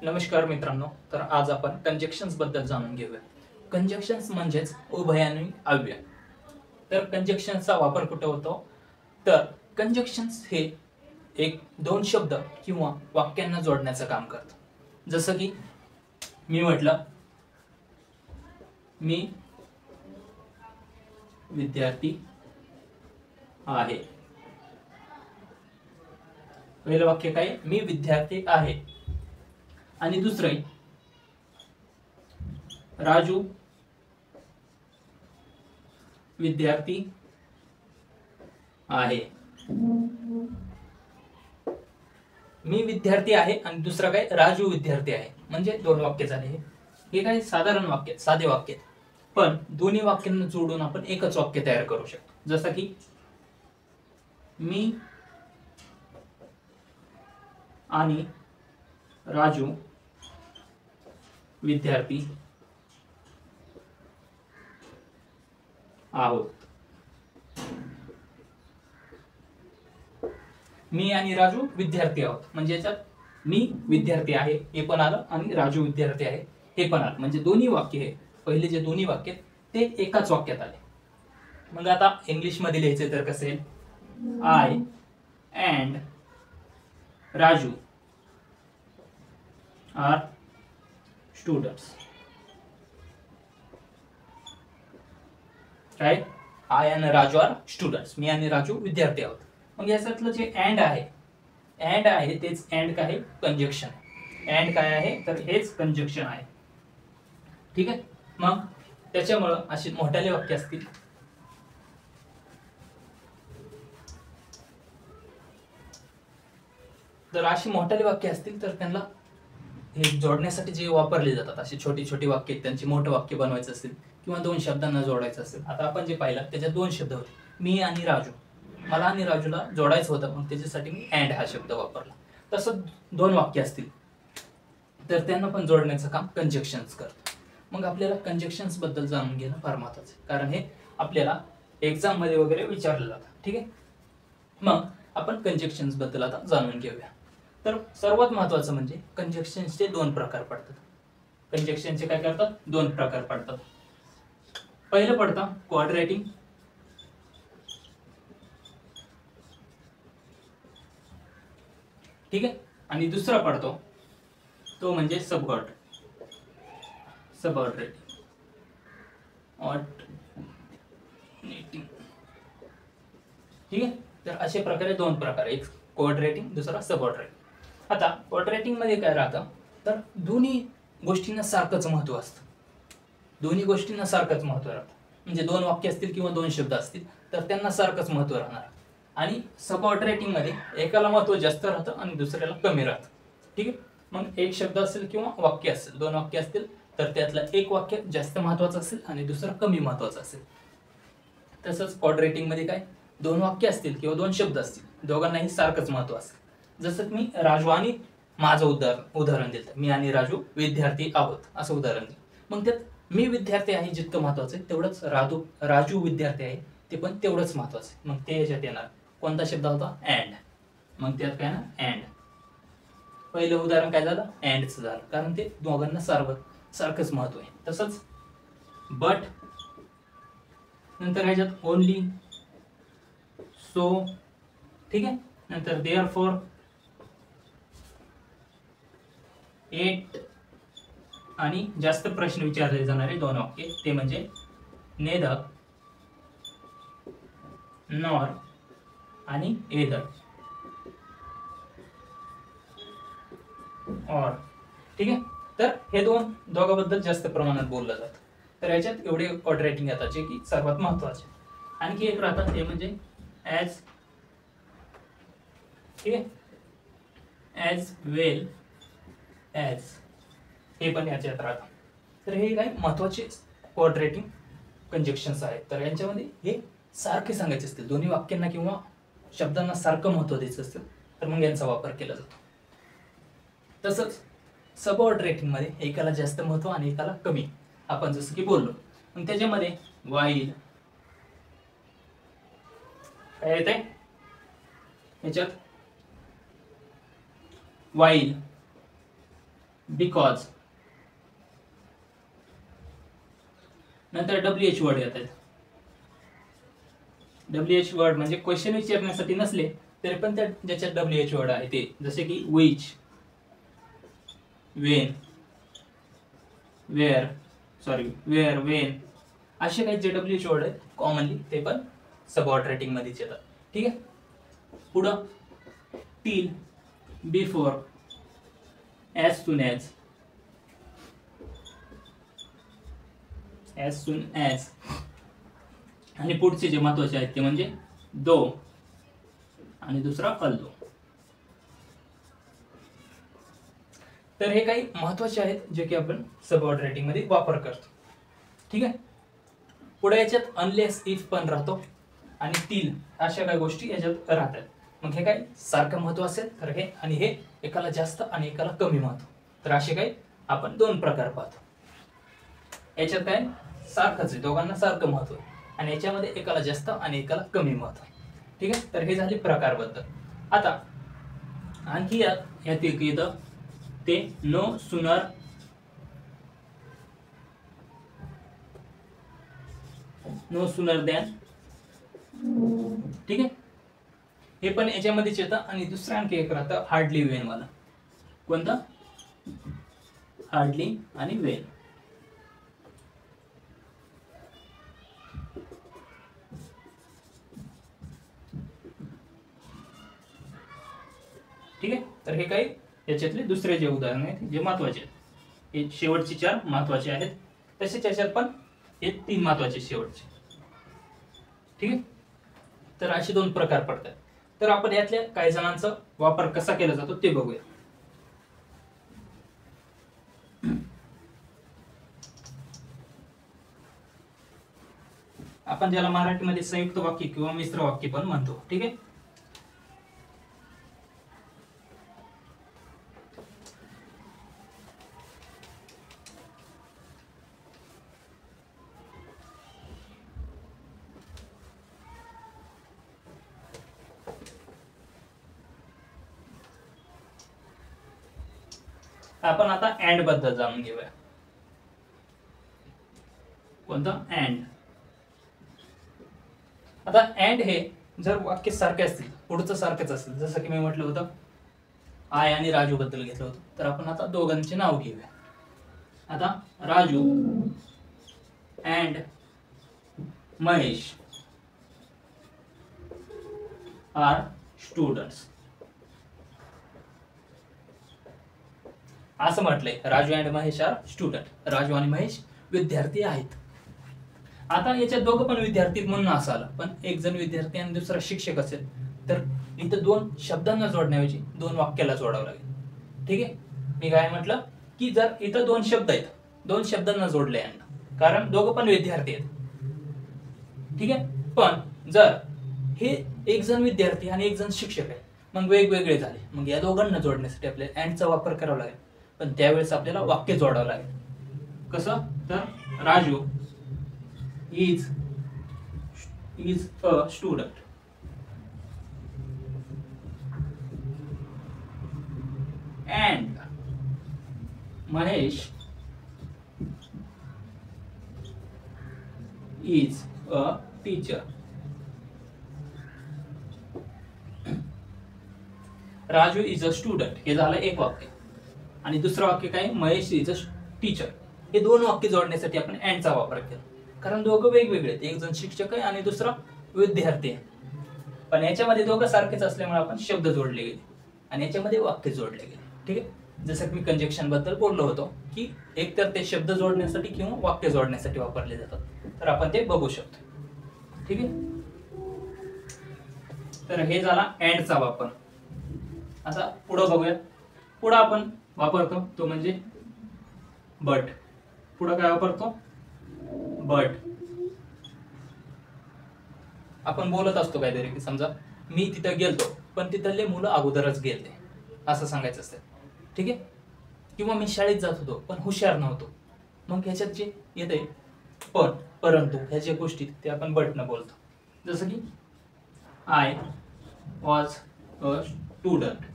नमस्कार मित्रांनो. तर आज आपण कंजक्शन्स बद्दल जाणून घेऊया. कंजक्शन्स म्हणजेच उभय आणि अव्यय. तर कंजक्शन्सचा वापर कुठे होतो? तर कंजक्शन्स हे एक दोन शब्द किंवा वाक्यांना जोडण्याचं काम करतं. जसं की मी म्हटलं, मी विद्यार्थी आहे. पहिलं वाक्य काय? मी विद्यार्थी आहे. आणि दुसरं, राजू विद्यार्थी आहे. मी विद्यार्थी आहे आणि दुसरा काय? राजू विद्यार्थी आहे. म्हणजे दोन वाक्य झाले. हे काय साधारण वाक्य, साधे वाक्य. पण दोन्ही वाक्यांना जोडून आपण एकच वाक्य तयार करू शकतो. जसं की मी आणि राजू विद्यार्थी आहोत. मी आणि राजू विद्यार्थी आहोत म्हणजे याच्यात मी विद्यार्थी आहे हे पण आलं आणि राजू विद्यार्थी आहे हे पण आलं. म्हणजे दोन्ही वाक्य, हे पहिले जे दोन्ही वाक्य ते एकाच वाक्यात आले. मग आता इंग्लिश मध्ये लिहायचे तर कसे? I and Raju are students. Right? I आणि राजू आर स्टुडंट्स. मी आणि राजू विद्यार्थी आहोत. मग याच्यातलं जे अँड आहे तेच अँड काय? कंजक्शन. अँड काय आहे? तर हेच कंजक्शन आहे. ठीक आहे. मग त्याच्यामुळं अशी मोठाले वाक्य असतील तर अशी मोठाले वाक्य असतील तर त्यांना हे जोडण्यासाठी जे वापरले जातात अशी छोटी छोटी वाक्य, त्यांची मोठं वाक्य बनवायचं असेल किंवा दोन शब्दांना जोडायचं असेल. आता आपण जे पाहिलं त्याच्यात दोन शब्द होते, मी आणि राजू. मला आणि राजूला जोडायचं होतं, मग त्याच्यासाठी मी अँड हा शब्द वापरला. तसं दोन वाक्य असतील तर त्यांना पण जोडण्याचं काम कंजक्शन्स करतं. मग आपल्याला कंजक्शन्स बद्दल जाणून घेणं फार महत्वाचं आहे, कारण हे आपल्याला एक्झाम मध्ये वगैरे विचारलं जातं. ठीक आहे. मग आपण कंजक्शन्स बद्दल आता जाणून घेऊया. तर सर्वात महत्वाचं म्हणजे कंजक्शन्सचे दोन प्रकार पडतात. कंजक्शनचे काय करतात? दोन प्रकार पडतात. पहिलं पडतं क्वाड्रेटिंग. ठीक आहे. आणि दुसरा पडतो तो म्हणजे सबऑर्डिनेटिंग. ठीक आहे. तर अशा प्रकारे दोन प्रकार, एक क्वाड्रेटिंग, दुसरा सबऑर्डिनेटिंग. आता क्वाड्रेटिंग मध्ये काय राहतं? तर दोन्ही गोष्टींना सारखंच महत्व असतं. दोन्ही गोष्टींना सारखंच महत्व राहतं. म्हणजे दोन वाक्य असतील किंवा दोन शब्द असतील तर त्यांना सारखंच महत्व राहणार. आणि सबऑर्डिनेटिंग मध्ये एकाला महत्व जास्त राहतं आणि दुसऱ्याला कमी राहतं. ठीक आहे. मग एक शब्द असेल किंवा वाक्य असेल, दोन वाक्य असतील तर त्यातलं एक वाक्य जास्त महत्वाचं असेल आणि दुसरं कमी महत्वाचं असेल. तसंच क्वाड्रेटिंग मध्ये काय? दोन वाक्य असतील किंवा दोन शब्द असतील, दोघांनाही सारखंच महत्व असेल. जसं मी राजू आणि माझं उदाहरण दिलं, मी आणि राजू विद्यार्थी आहोत असं उदाहरण दिलं. मग त्यात मी विद्यार्थी आहे जितकं महत्वाचं आहे तेवढंच राजू विद्यार्थी आहे ते पण तेवढंच महत्वाचं आहे. मग ते याच्यात येणार कोणता शब्द होता? अँड. मग त्यात काय ना? अँड. पहिलं उदाहरण काय झालं? अँडचं झालं, कारण ते दोघांना सारखंच महत्व आहे. तसंच बट, नंतर ह्याच्यात ओनली, सो, ठीक आहे. नंतर देअरफॉर, एट आणि जास्त प्रश्न विचारले जाणारे दोन वाक्य ते म्हणजे नेदर, नॉर आणि एदर, ऑर. ठीक आहे. तर हे दोघांबद्दल जास्त प्रमाणात बोललं जातं. तर याच्यात एवढे क्वाड्रेटिंग येतात जे की सर्वात महत्वाचे. आणखी एक राहतात ते म्हणजे ॲज. ठीक आहे. ॲज वेल ॲज, हे पण याच्यात राहतं. तर हे काय महत्वाचे क्वाड्रेटिंग कंजक्शन्स आहेत. तर यांच्यामध्ये हे सारखे सांगायचे असतील, दोन्ही वाक्यांना किंवा शब्दांना सारखं महत्व द्यायचं असतं तर मग यांचा वापर केला जातो. तसंच सबऑर्डिनेटिंग मध्ये एकाला जास्त महत्व आणि एकाला कमी, आपण जसं की बोललो. मग त्याच्यामध्ये वाईल काय येते? याच्यात वाईल बिकॉज, नंतर WH वर्ड येतात. WH वर्ड म्हणजे क्वेश्चन विचारण्यासाठी नसले तरी पण त्या ज्याच्यात WH वर्ड आहे ते, जसे की which, when, where, when, असे काही जे WH वर्ड आहेत कॉमनली ते पण सबऑर्डिनेटिंग मध्येच येतात. ठीक आहे. पुढं till, before, as soon as, आणि पुढचे जे महत्वाचे आहेत ते म्हणजे दो आणि दुसरा अल्दो. तर हे काही महत्वाचे आहेत जे की आपण सबऑर्डिनेटिंग मध्ये वापर करतो. ठीक आहे. पुढे याच्यात अनलेस, इफ पण राहतो आणि टिल अशा काही गोष्टी याच्यात राहतात. मग हे काय सारखं महत्व असेल तर हे, आणि हे एकाला जास्त आणि एकाला कमी महत्व, तर असे काही आपण दोन प्रकार पाहतो. याच्यात काय सारखंच आहे, दोघांना सारखं महत्व आहे, आणि याच्यामध्ये एकाला जास्त आणि एकाला कमी महत्व. ठीक आहे. तर हे झाले प्रकारबद्दल. आता आणखी यात एक येतं ते नो सुनर दॅन. ठीक आहे. हे पण याच्यामध्येच येतं. आणि दुसरं आणखी एक राहतं हार्डली वेन वाला. कोणतं? हार्डली आणि वेन. ठीक आहे. तर हे काही याच्यातले दुसरे जे उदाहरण आहेत जे महत्वाचे आहेत. हे शेवटचे 4 महत्वाचे आहेत. तसेच याच्यात पण हे 3 महत्वाचे शेवटचे. ठीक आहे. तर असे 2 प्रकार पडतात. तर आपण यातल्या काही जणांचा वापर कसा केला जातो ते बघूया. आपण ज्याला मराठीमध्ये संयुक्त वाक्य किंवा मिश्र वाक्य पण म्हणतो. ठीक आहे. आपण आता अँड बद्दल जाणून घेऊया. कोणतं? अँड. आता अँड हे जर वाक्य सारखे असतील, पुढचं सारखंच असेल, जसं की मी म्हटलं होतं आय आणि राजू बद्दल घेतलं होतं, तर आपण आता दोघांचे नाव घेऊया. आता Raju and Mahesh are students. असं म्हटलंय Raju and Mahesh are student. Raju आणि महेश विद्यार्थी आहेत. आता याच्यात दोघं पण विद्यार्थी म्हणून असं आलं, पण एक जण विद्यार्थी आणि दुसरा शिक्षक असेल तर इथं 2 शब्दांना जोडण्याऐवजी 2 वाक्याला जोडावं लागेल. ठीक आहे. मी काय म्हटलं की जर इथं 2 शब्द आहेत, 2 शब्दांना जोडले यांना, कारण दोघं पण विद्यार्थी आहेत. ठीक आहे. पण जर हे एक जण विद्यार्थी आणि एक जण शिक्षक आहे, मग वेगवेगळे झाले, मग या दोघांना जोडण्यासाठी आपल्याला अँडचा वापर करावा लागेल. पण त्यावेळेस आपल्याला वाक्य जोडावं लागेल. कसं? तर Raju is a student. And Mahesh is a teacher. Raju is a student हे झालं एक वाक्य. आणि दुसरं वाक्य काय? Mahesh is a teacher. हे 2 वाक्य जोडण्यासाठी आपण अँडचा वापर केला, कारण दोघं वेगवेगळे आहेत. एक जण शिक्षक आहे आणि दुसरा विद्यार्थी आहे. पण याच्यामध्ये दोघं सारखेच असल्यामुळे आपण शब्द जोडले गेले आणि याच्यामध्ये वाक्य जोडले गेले. ठीक आहे. जसं की मी कंजक्शन बद्दल बोललो होतो की एकतर ते शब्द जोडण्यासाठी किंवा वाक्य जोडण्यासाठी वापरले जातात, तर आपण ते बघू शकतो. ठीक आहे. तर हे झाला अँडचा वापर. आता पुढं बघूया. पुढं आपण वापरतो तो म्हणजे बट. पुढं काय वापरतो? बट. आपण बोलत असतो काहीतरी की समजा मी तिथं गेलतो पण तिथले मुलं अगोदरच गेलते असं सांगायचं असतं. ठीक आहे. किंवा मी शाळेत जात होतो पण हुशार नव्हतो, मग ह्याच्यात जे येते पण, परंतु ह्या ज्या गोष्टी ते आपण बट न बोलतो. जसं की आय वॉज अ स्टुडंट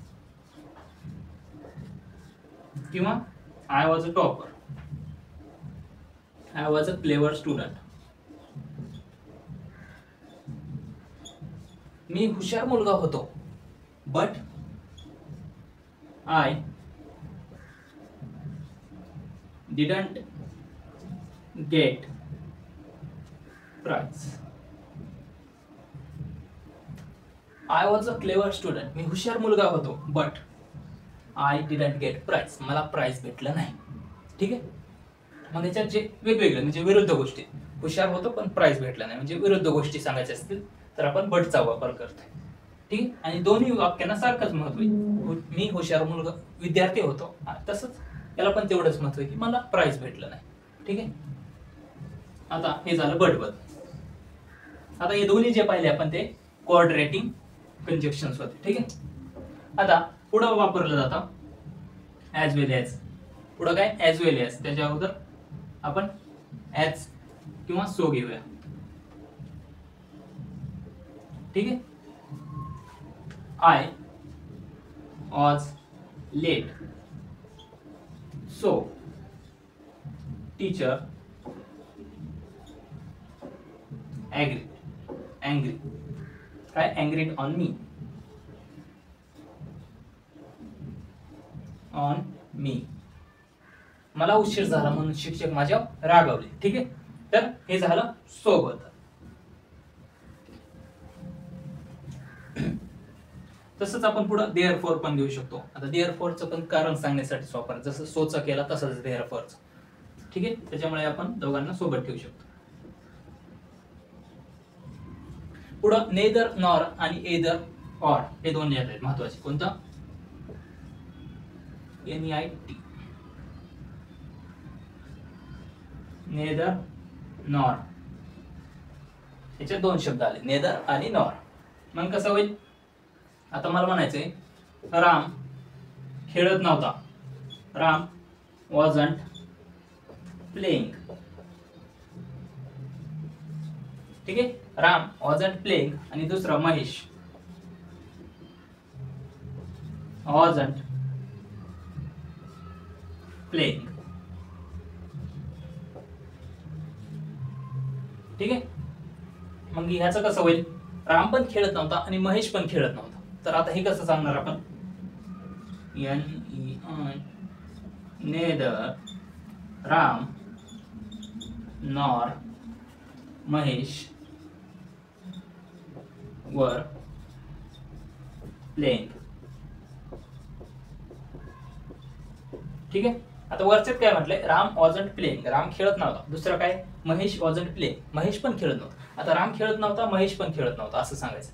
किंवा I was a topper, I was a clever student. मी हुशार मुलगा होतो, but I didn't get prize. I was a clever student, मी हुशार मुलगा होतो, but I didn't get prize, मला प्राइज भेटलं नाही. ठीक आहे. मग याच्यात जे वेगवेगळे म्हणजे विरुद्ध गोष्टी, हुशार होतो पण प्राइज भेटला नाही, म्हणजे विरुद्ध गोष्टी सांगायच्या असतील तर आपण बटचा वापर करतोय. ठीक आहे. आणि दोन्ही वाक्यांना सारखंच महत्व आहे. मी हुशार मुलगा विद्यार्थी होतो, तसंच याला पण तेवढंच महत्व आहे की मला प्राइज भेटलं नाही. ठीक आहे. आता हे झालं बटबद्दल. आता हे दोन्ही जे पाहिले आपण ते कोऑर्डिनेटिंग कंजक्शन्स होते. ठीक आहे. आता पुढं वापरलं जातं ॲज वेल ॲज. पुढं काय ॲज वेल ॲज, त्याच्या अगोदर आपण ॲज किंवा सो घेऊया. ठीक आहे. I was late, so teacher angry, काय angry on me, मला उशीर झाला म्हणून शिक्षक माझ्यावर रागावले. ठीक आहे. तर हे झालं सोबत. तसंच आपण पुढे देअर फॉर पण घेऊ शकतो. आता देअर फॉरचं पण कारण सांगण्यासाठी वापर, जसं सोचा केला तसंच देअर फॉरचं. ठीक आहे. त्याच्यामुळे आपण दोघांना सोबत ठेवू शकतो. पुढं नेदर नॉर आणि एदर ऑर हे दोन येत आहेत महत्वाचे. कोणतं? NEIT, neither nor. याचे दोन शब्द आले, नेदर आणि नॉर. मग कसं होईल? आता मला म्हणायचंय राम खेळत नव्हता, राम वॉजंट प्लेइंग. ठीक आहे. राम वॉजंट प्लेइंग आणि दुसरा महेश वॉजंट प्लेइंग. ठीक आहे. मग ह्याचं कसं होईल? राम पण खेळत नव्हता आणि महेश पण खेळत नव्हता. तर आता हे कसं सांगणार आपण? Neither Ram nor Mahesh were playing. ठीक आहे. आता वरच्यात काय म्हटलंय? राम वॉजंट प्लेइंग, राम खेळत नव्हता. दुसरं काय? महेश वॉजंट प्लेइंग, महेश पण खेळत नव्हता. आता राम खेळत नव्हता, महेश पण खेळत नव्हता असं सांगायचं.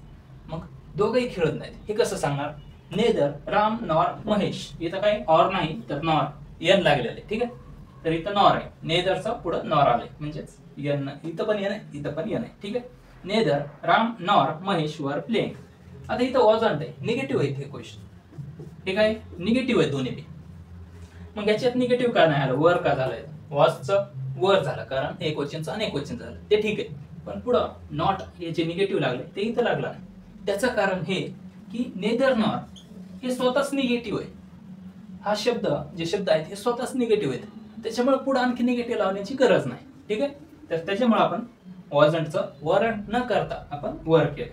मग दोघंही खेळत नाहीत, हे कसं सांगणार? Neither Ram nor Mahesh. इथं काय ऑर नाही तर नॉर, एन लागलेले. ठीक आहे. तर इथं नॉर आहे, नेदरचं पुढं नॉर आलंय, म्हणजेच एन. इथं पण एन आहे, इथं पण एन आहे. ठीक आहे. Neither Ram nor Mahesh were playing. आता इथं वॉजंट आहे, निगेटिव्ह आहे हे क्वेश्चन. हे काय निगेटिव्ह आहे दोन्ही बी. मग याच्यात निगेटिव्ह का नाही आलं? वर का झालंय? वॉजचं वर झालं कारण एक क्वेश्चनचं अनेक क्वेश्चन झालं, ते ठीक आहे. पण पुढं नॉट हे जे निगेटिव्ह लागले ते इथं लागलं नाही. त्याचं कारण हे की नेदर नॉर हे स्वतःच निगेटिव्ह आहे. हा शब्द जे शब्द आहेत हे स्वतःच निगेटिव्ह आहेत, त्याच्यामुळे पुढे आणखी निगेटिव्ह लावण्याची गरज नाही. ठीक आहे. तर त्याच्यामुळे आपण वॉजंटचं वर न करता आपण वर केलं.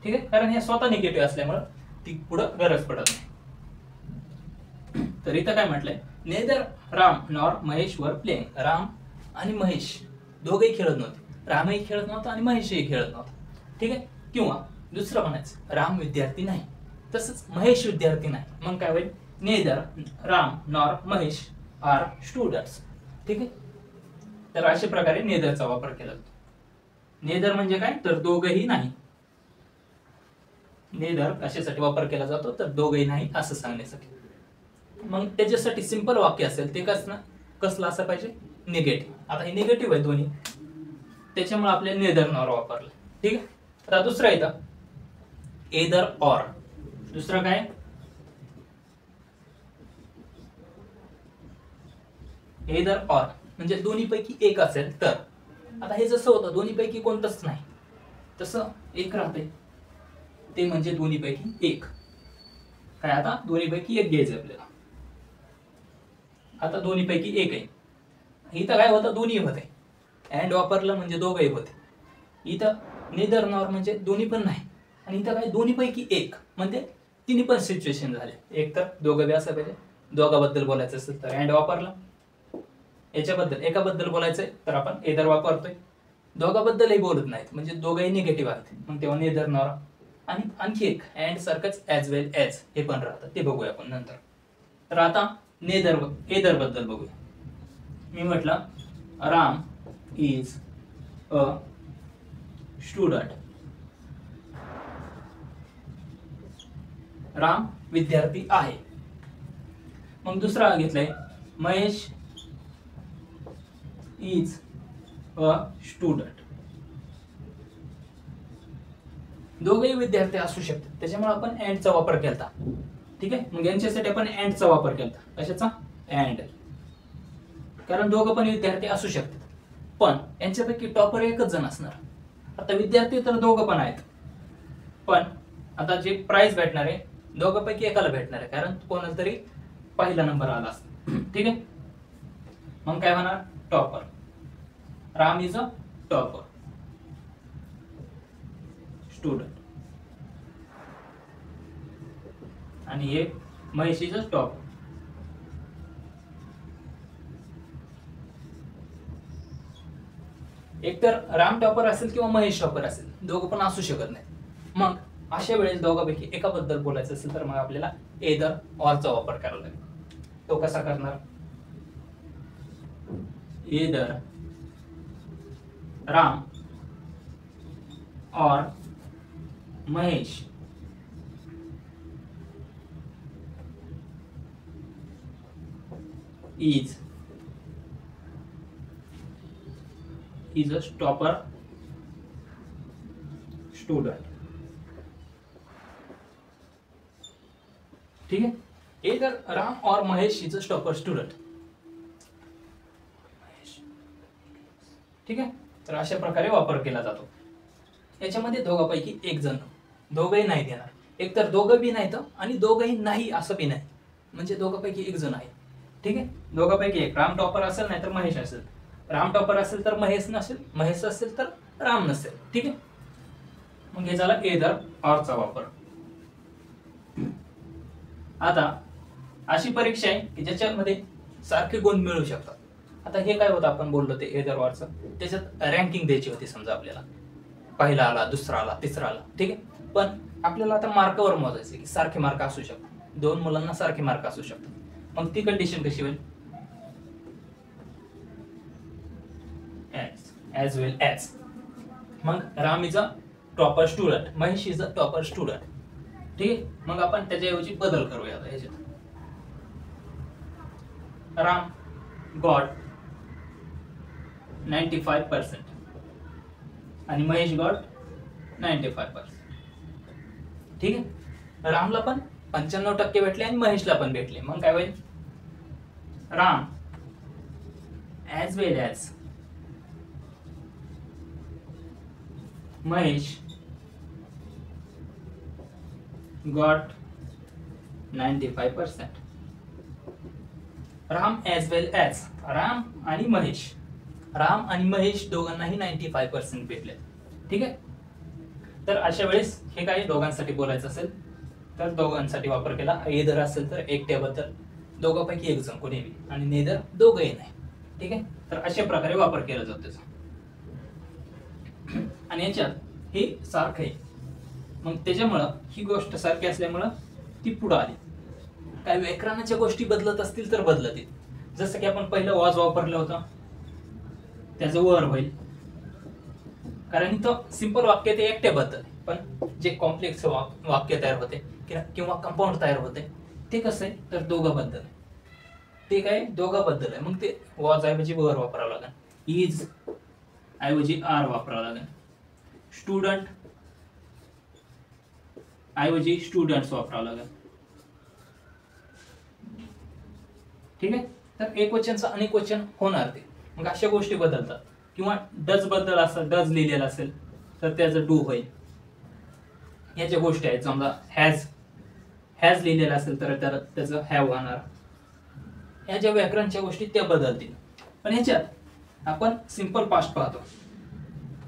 ठीक आहे. कारण हे स्वतः निगेटिव्ह असल्यामुळे ती पुढं गरज पडत नाही. तर इथं काय म्हटलंय? Neither Ram nor Mahesh were playing. Ram आणि महेश दोघेही खेळत नव्हते, रामही खेळत नव्हता आणि महेशही खेळत नव्हता. ठीक आहे. किंवा दुसरं म्हणायचं राम विद्यार्थी नाही, तसंच महेश विद्यार्थी नाही. मग काय होईल? Neither Ram nor Mahesh are students. ठीक आहे. तर अशा प्रकारे नेदरचा वापर केला जातो. नेदर म्हणजे काय? तर दोघंही नाही. नेदर कशासाठी वापर केला जातो? तर दोघंही नाही असं सांगण्यासाठी. मग त्याच्यासाठी सिंपल वाक्य असेल ते कसलं असं पाहिजे? निगेटिव्ह. आता हे निगेटिव्ह आहे दोन्ही, त्याच्यामुळे आपल्याला नेदर नॉर वापरलं. ठीक आहे. आता दुसरं येतं एदर ऑर. दुसरं काय? एदर ऑर म्हणजे दोन्ही पैकी एक असेल तर. आता हे जसं होतं दोन्ही पैकी कोणतंच नाही, तसं एक राहते, ते म्हणजे दोन्ही पैकी एक. काय? आता दोन्ही पैकी एक घ्यायचं आपल्याला. आता दोन्हीपैकी एक आहे. इथं काय होतं, दोन्ही होते. अँड वापरलं म्हणजे दोघंही होते. इथं नेदर नॉर म्हणजे दोन्ही पण नाही, आणि इथं काय दोन्हीपैकी एक म्हणजे तिन्ही पण सिच्युएशन झाले. एक तर दोघं बी असं पाहिजे, दोघाबद्दल बोलायचं असेल तर अँड वापरलं. याच्याबद्दल एकाबद्दल बोलायचंय तर आपण एदर वापरतोय. दोघाबद्दलही बोलत नाहीत म्हणजे दोघंही निगेटिव्ह आहेत, मग तेव्हा नेदर नॉर. आणि आणखी एक अँड सारखंच ॲज वेल ॲज हे पण राहतं, ते बघूया आपण नंतर. तर आता एदर बद्दल बघूया. मी म्हटलं Ram is a student. Ram विद्यार्थी आहे. मग दुसरा घेतलाय महेश इज अ स्टुडंट. दोघेही विद्यार्थी असू शकतात, त्याच्यामुळे आपण अँडचा वापर केला. ठीक आहे, मग यांच्यासाठी आपण अँडचा वापर केला. कशाचा? अँड. कारण दोघं पण विद्यार्थी असू शकतात, पण यांच्यापैकी टॉपर एकच जण असणार. आता विद्यार्थी तर दोघं पण आहेत, पण आता जे प्राइज भेटणार आहे दोघांपैकी एकाला भेटणार आहे, कारण कोणाला तरी पहिला नंबर आला असता. ठीक आहे, मग काय होणार? Topper. Ram is a topper student, आणि हे महेश इज अ टॉपर. एकतर राम टॉपर असेल किंवा महेश टॉपर असेल, दोघं पण असू शकत नाही. मग अशा वेळेस दोघांपैकी एकाबद्दल बोलायचं असेल तर मग आपल्याला एदर ऑरचा वापर करावा लागेल. तो कसा करणार? एदर राम और Mahesh is a topper student. ठीक है, इधर राम और Mahesh is a topper student. ठीक आहे, तर अशा प्रकारे वापर केला जातो. याच्यामध्ये दोघांपैकी एक जण, दोघंही नाही देणार. एक तर दोघं बी नाहीत आणि दोघंही नाही असं बी नाही, म्हणजे दोघांपैकी एक जण आहे. ठीक आहे, दोघांपैकी एक. राम टॉपर असेल नाही तर महेश असेल. राम टॉपर असेल तर महेश नसेल, महेश असेल तर राम नसेल. ठीक आहे, मग हे झाला एदर ऑरचा वापर. आता अशी परीक्षा आहे की ज्याच्यामध्ये सारखे गुण मिळू शकतात. आता हे काय होतं, आपण बोललो ते एदर ऑरचं, त्याच्यात रँकिंग द्यायची होती समजा आपल्याला. पहिला आला, दुसरा आला, तिसरा आला. ठीक आहे, पण आपल्याला आता मार्कावर मोजायचे की सारखे मार्क असू शकतात, दोन मुलांना सारखे मार्क असू शकतात. मग ती कंडिशन कशी होईल? As well as. मग Ram is a topper student, Mahesh is a topper student. ठीक आहे, मग आपण त्याच्याऐवजी बदल करूया ह्याच्यात. राम गॉट 95% आणि महेश गॉट 95%. ठीक आहे, रामला पण 95% भेटले आणि महेशला पण भेटले. मग काय होईल? Ram as well as Mahesh got 95%. Ram as well as Ram आणि महेश दोघांनाही 95% भेटले. ठीक आहे, तर अशा वेळेस हे काही दोघांसाठी बोलायचं असेल तर दोघांसाठी वापर केला. एदर असेल तर एकट्याबद्दल, दोघांपैकी एक जण कोणीही, आणि नेदर दोघंही नाही. ठीक आहे, तर अशा प्रकारे वापर केला जातो त्याचा. आणि याच्यात हे सारखं आहे, मग त्याच्यामुळं ही गोष्ट सारखी असल्यामुळं ती पुढे आली. काही व्याकरणाच्या गोष्टी बदलत असतील तर बदलतील. जसं की आपण पहिलं वॉज वापरलं होतं, त्याचं वर होईल, कारण इथं सिंपल वाक्य ते एकट्याबद्दल. पण जे कॉम्प्लेक्स वाक्य तयार होते किंवा कंपाऊंड तयार होते ते कसं आहे तर दोघांबद्दल. ते काय दोघांबद्दल आहे, मग ते वॉज ऐवजी वर वापरावं लागेल, इज ऐवजी आर वापरावं लागेल, स्टुडंट ऐवजी स्टुडंट्स वापरावं लागेल. ठीक आहे, तर एक वचनचं अनेक वचन होणार ते. मग अशा गोष्टी बदलतात. किंवा डज बद्दल असं डज लिहिलेलं असेल तर त्याचं डू होईल. याच्या गोष्टी आहेत. समजा हॅज लिहिलेलं असेल तर त्याचं हॅव होणार. ह्या ज्या व्याकरणच्या गोष्टी त्या बदलतील. पण ह्याच्यात आपण सिंपल पास्ट पाहतो.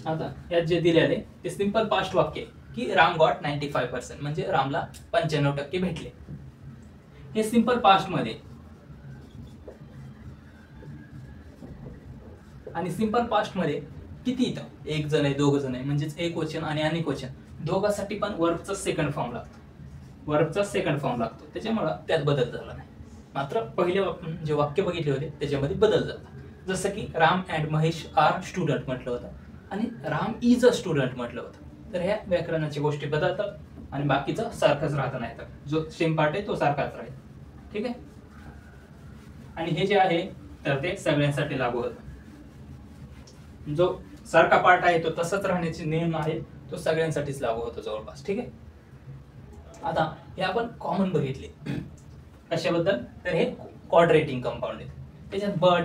आता यात जे दिलेले ते सिंपल पास्ट वाक्य की राम गॉट 95%, म्हणजे रामला 95% भेटले. हे सिंपल पास्ट मध्ये आणि सिंपल पास्ट मध्ये किती येतं, एक जण आहे, दोघ जण आहे, म्हणजेच एक वचन आणि अनेक वचन दोघांसाठी पण वर्बचा सेकंड फॉर्म लागतो. त्याच्यामुळे त्यात बदल झाला नाही. मात्र पहिले जे वाक्य बघितले होते त्याच्यामध्ये बदल झाला. जसं की Ram and Mahesh are student म्हटलं होतं आणि राम इज अ स्टुडंट म्हटलं होतं. तर ह्या व्याकरणाच्या गोष्टी बदलतात आणि बाकीचं सारखंच राहत नाही. तर जो सेम पार्ट आहे तो सारखाच राहील. ठीक आहे. आणि हे जे आहे तर ते सगळ्यांसाठी लागू होतं. जो सारखा पार्ट आहे तो तसंच राहण्याचे नियम आहे, तो सगळ्यांसाठीच लागू होतो जवळपास. ठीक आहे. आता हे आपण कॉमन बघितले. कशाबद्दल, तर हे क्वाड्रेटिंग कंपाऊंड आहे. त्याच्यात बट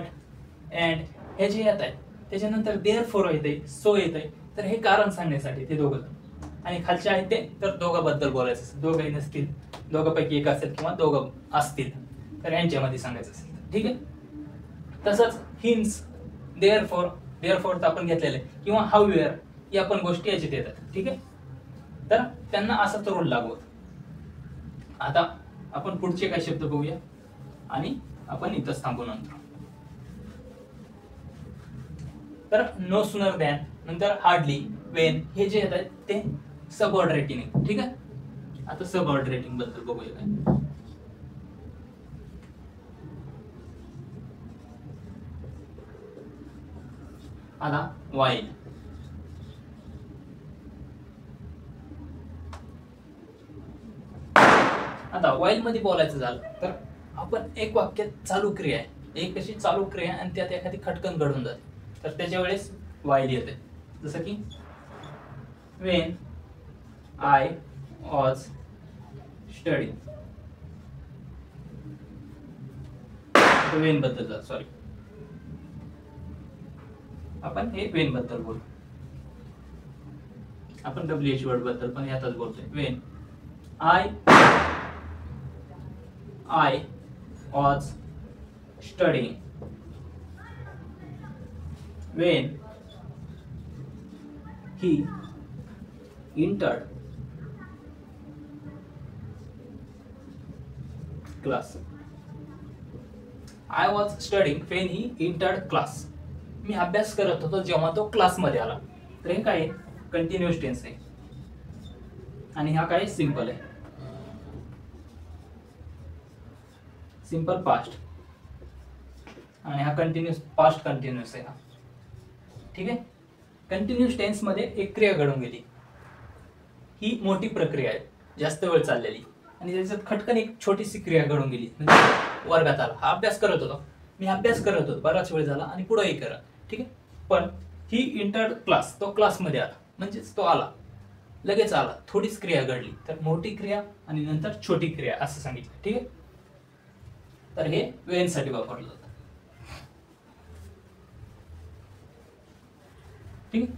अँड हे जे येत आहे, त्याच्यानंतर देअरफॉर येते, सो येते. तर हे कारण सांगण्यासाठी ते दोघं. आणि खालचे आहेत ते तर दोघांबद्दल बोलायचं असेल, दोघंही नसतील, दोघांपैकी एक असेल किंवा दोघं असतील तर यांच्यामध्ये सांगायचं असेल. ठीक आहे. तसंच हिन्स, देअरफॉर तर आपण घेतलेलं आहे, किंवा हाऊएव्हर या पण गोष्टी याच्यात येतात. ठीक आहे. तर त्यांना असाच रूल लागू होतो. आता आपण पुढचे काही शब्द बघूया आणि आपण इथंच थांबू नंतर. तर नो सुनर दॅन, नंतर हार्डली, वेन हे जे येत आहेत ते सबऑर्डरेटिंग आहे. ठीक आहे. आता सबऑर्डरेटिंग बद्दल बघूया काय. आता वाईल, आता वाईल मध्ये बोलायचं झालं तर आपण एक वाक्य चालू क्रिया आहे, एक अशी चालू क्रिया आणि त्यात एखादी खटकन घडून जाते, तर त्याच्या वेळेस वाईल येते. जसं की when I was study, Wien बद्दल सॉरी आपण हे वेन बद्दल बोलतो. आपण WH वर्ड बद्दल पण यातच बोलतोय. Wien I was studying, when he entered class. I was studying when he entered class. मी अभ्यास करत होतो जेव्हा तो क्लासमध्ये आला. तर हे काय कंटिन्युअस टेन्स आहे आणि हा काय सिंपल आहे, सिंपल पास्ट. आणि हा कंटिन्युअस पास्ट कंटिन्युअस आहे हा. ठीक आहे. कंटिन्युअस टेन्स मध्ये एक क्रिया घडून गेली, ही मोठी प्रक्रिया आहे, जास्त वेळ चाललेली, आणि त्याच्यात खटकन एक छोटीशी क्रिया घडून गेली. म्हणजे वर्गात आला, हा अभ्यास करत होता, मी अभ्यास करत होतो, बराच वेळ झाला आणि पुढेही करा. ठीक आहे. पण ही इंटर्ड क्लास, तो क्लासमध्ये आला, म्हणजेच तो आला, लगेच आला, थोडीच क्रिया घडली. तर मोठी क्रिया आणि नंतर छोटी क्रिया असं सांगितलं. ठीक आहे. तर हे वेन साठी वापरलं जातं. ठीक आहे.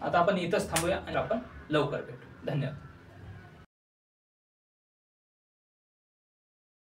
आता आपण इथंच थांबूया आणि आपण लवकर भेटू. धन्यवाद.